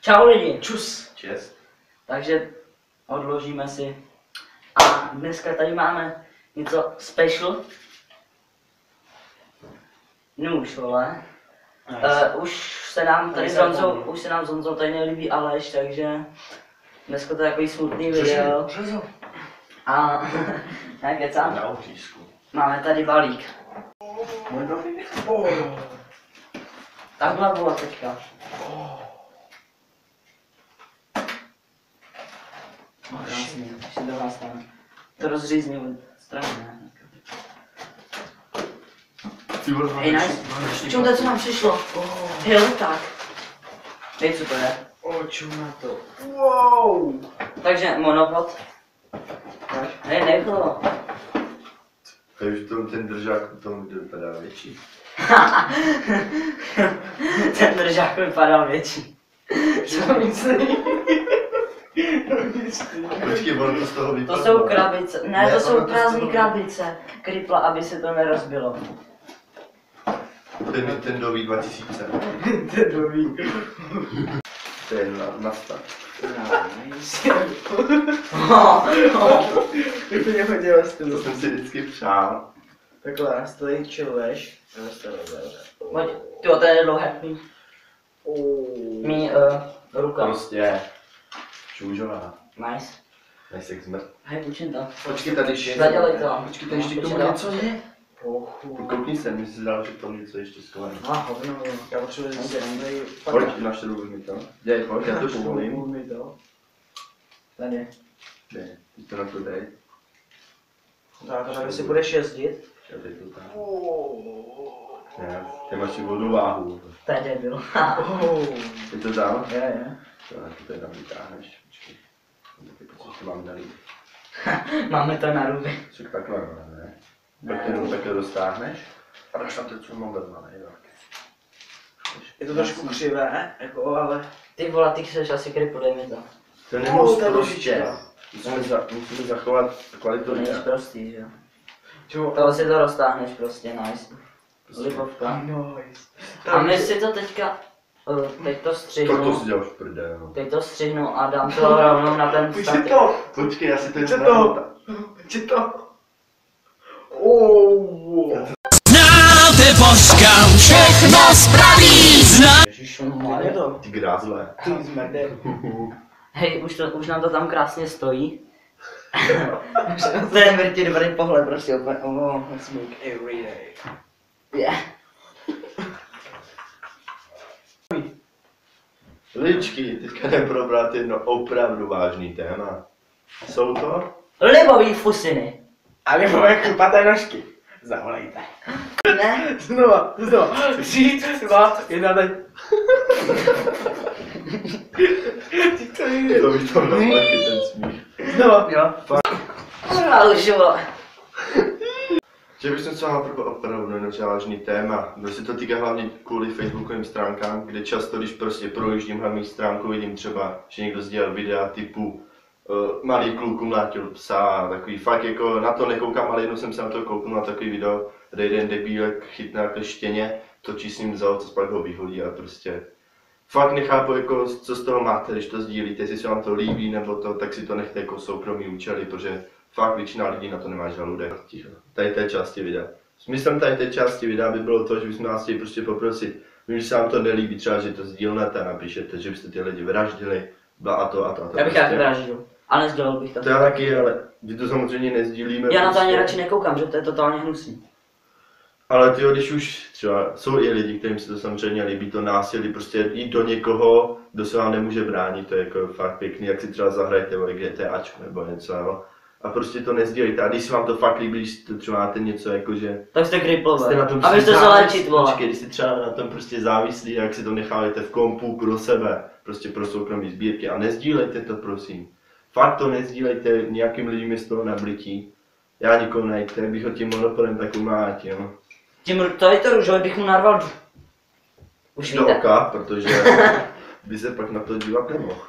Čau lidi. Čus. Čest. Takže odložíme si. A dneska tady máme něco special. Nůž, vole. Už se nám tady s Honzou tady nelíbí Aleš, takže dneska to je takový smutný video. A ne, kecám. Na ořízku. Máme tady balík. Takhle byla teďka. Krásně, ještě druhá strana. To rozřízně od strany, ne? Hej, nice. Čum, to co nám přišlo? Hej, tak. Hej, co to je? Čum na to. Wow. Takže monopod. Hej, nechlo. Takže ten držák tomu vypadá větší. Ten držák vypadá větší. Co myslí? Počkej, ono to z toho vypadá. To jsou krabice, ne, to jsou prázdné krabice. Krypla, aby se to nerozbilo. Ten Nintendový 2000. Nintendový. To je na start. Úplně hodně stylu. To jsem si vždycky přál. Takhle, stojí chilluješ. Pojď, tyjo, to je dlouhý. Mí ruka. Prostě čůžová. Nice. Nice jak zmrt. Hej, učím to. Počkej, tady ještě. Zadělej to. Počkej, tady ještě k tomu něco je. Koukni se, mi se zdál, že k tomu něco ještě skvělé. Hovno, já potřebuji zde. Pojď, na šeru mi to. Děj, pojď, já to povolím. Tady. Ne, ty to na to dej. Tak, tady si budeš jezdit. Já teď to tam. Ne, ty máš i vodu váhu. To je debil. Je to tam? Je. To tady tam vytáhneš. Počkej. Taky pocit, že mám nalít. Máme to na ruby. Však takhle, ne? Takhle dostáhneš. A dáš tam teď svůj mobil malý, tak. Je to trošku křivé, jako, ale... Ty vole, ty chceš asi krypu, dej mi to. To nemoc prostě. Musíme zachovat kvalitu To není videa. prostý, že jo. Tohle si to roztáhneš prostě, nice. Lipovka. Nice. A my si to teďka, teď to To střihnu. si děláš prdel, no. Teď to střihnu a dám to rovnou na ten Pojď stativ. to! Počkej, já si to Pojď to! Pojď to! Znáte Božka, všechno spraví. Je to. Ty grázle. Ty zmrde. Hej, už nám to tam krásně stojí. To je mrtě dobrý pohled, prostě úplně. Smoke every day. Yeah. Ličky, teďka jdem probrat jedno opravdu vážný téma. Jsou to? Libový fusiny. A vy máme chlupaté nožky. Zavolejte. Ne? Znova. 3, 2, 1, teď. To jde. To bych tam dal taky ten smích. Znova. Jo. Ale už jo. Že bych se vám opravdu jenom vážný téma. Kdo se to týká hlavně kvůli facebookovým stránkám, kde často, když prostě projíždím hlavní stránku, vidím třeba, že někdo sdělal videa typu malý kluk mlátil psa a takový fakt jako na to nekoukám, ale jednou jsem se na to kouknul na takový video, kde jeden debílek chytne jako štěně, točí s ním za co pak ho vyhodí a prostě fakt nechápu jako co z toho máte, když to sdílíte, jestli se vám to líbí nebo to, tak si to nechte jako soukromý účely, protože fakt většina lidí na to nemá žaludek. Tady té části videa. Smyslem tady té části videa by bylo to, že bychom vás chtěli prostě poprosit, že se vám to nelíbí, třeba že to sdílnete a napíšete, že byste ty lidi vraždili, a to. Já bych taky vraždil, ale nesdělal bych to. To já taky, ale my to samozřejmě nezdílíme. Já na to ani prostě. radši nekoukám, že to je totálně hnusný. Ale tyjo, když už třeba jsou i lidi, kterým se to samozřejmě líbí, to násilí, prostě jít do někoho, kdo se vám nemůže bránit, to je jako fakt pěkný, jak si třeba zahrajete o GTAčku nebo něco, jo. A prostě to nezdílejte. A když se vám to fakt líbí, když to třeba máte něco jako, že Tak jste kriplové. na tom Abyste se léčit, vole. Počkej, když jste třeba na tom prostě závislí, jak si to necháváte v kompu pro sebe, prostě pro soukromí sbírky a nezdílejte to, prosím. Fakt to nezdílejte, nějakým lidem je z toho nablití. Já nikoho najďte, bych ho tím monopolem tak umlátil, no. Tím to je to růžové, bych mu narval. Už Do víte. oka, protože by se pak na to dívat nemohl.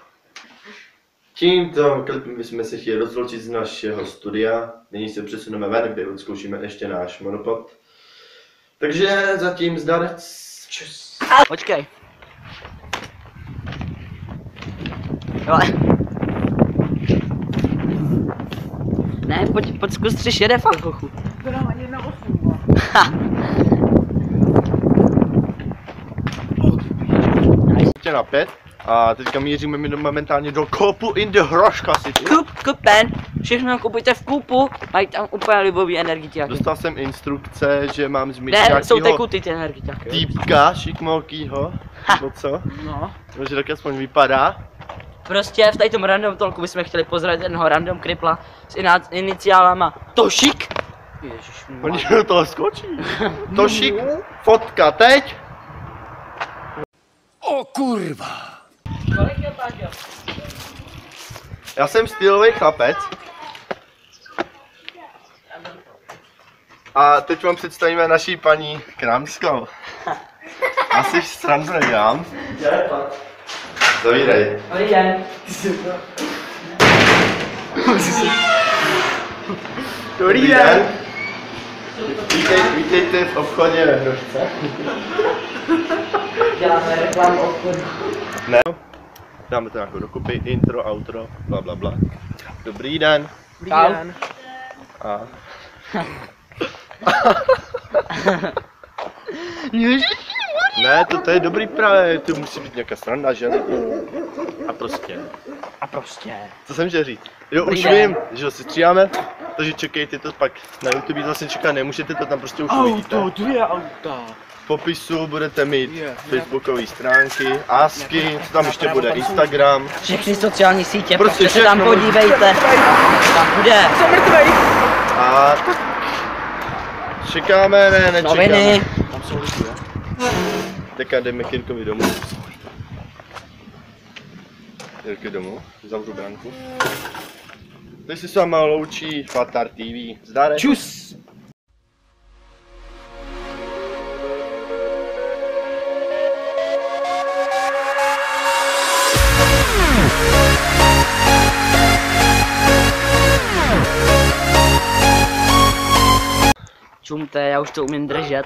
Tímto klipem bychom se chtěli rozloučit z našeho studia. Nyní se přesuneme ven, kde odzkoušíme ještě náš monopod. Takže zatím zdarec. Čus. Počkej. Jo. Ne, pojď zkus 3 jede fakt, hochu. To dám ani na 8. Tě na 5 a teďka míříme momentálně do Coop in the Hroška City. Kupen, všechno kupujte v Coopu, mají tam úplně libový energiťáky. Dostal jsem instrukce, že mám zmít Ne, jsou nějakýho tekuty ty energiťáky. týpka šikmolkýho, nebo co? No. Že tak aspoň vypadá. Prostě v tady tom random talku bychom chtěli pozdravit jednoho random kripla s iniciálama Tošik. Oni do toho skočí. Tošik, fotka teď. O kurva! Kolik je Páťo? Já jsem stylový chlapec. A teď vám představíme naší paní Kramskou. Asi srandu nedělám. Zavírej. Dobrý den. Dobrý den. Vítejte v obchodě ve Hrošce. Děláme reklamu obchodu. Ne. Dáme to jako dokupy, intro, outro, bla bla bla. Dobrý den. Čau. A... Ne, to je dobrý právě, tu musí být nějaká sranda, že? A prostě. Co jsem chtěl říct? Jo, Dobrý už den. vím, že ho si stříháme, takže čekejte to pak na YouTube zase čekat, nemůžete to tam prostě už uvidíte. Auto, 2 auta. V popisu budete mít Je. facebookové stránky, ASKY, co tam ještě bude, Instagram. Všechny sociální sítě, Prostě prostě se tam všechno. podívejte. Tam bude. Jsem mrtvej. A čekáme, ne, nečekáme. Noviny. Tam jsou lidi, jo? Teďka jdeme k Jirkovi domů. Jirky domů, zavřu branku. Teď se s váma loučí Fatar TV. Zdar. Čus. Čumte, já už to umím držet.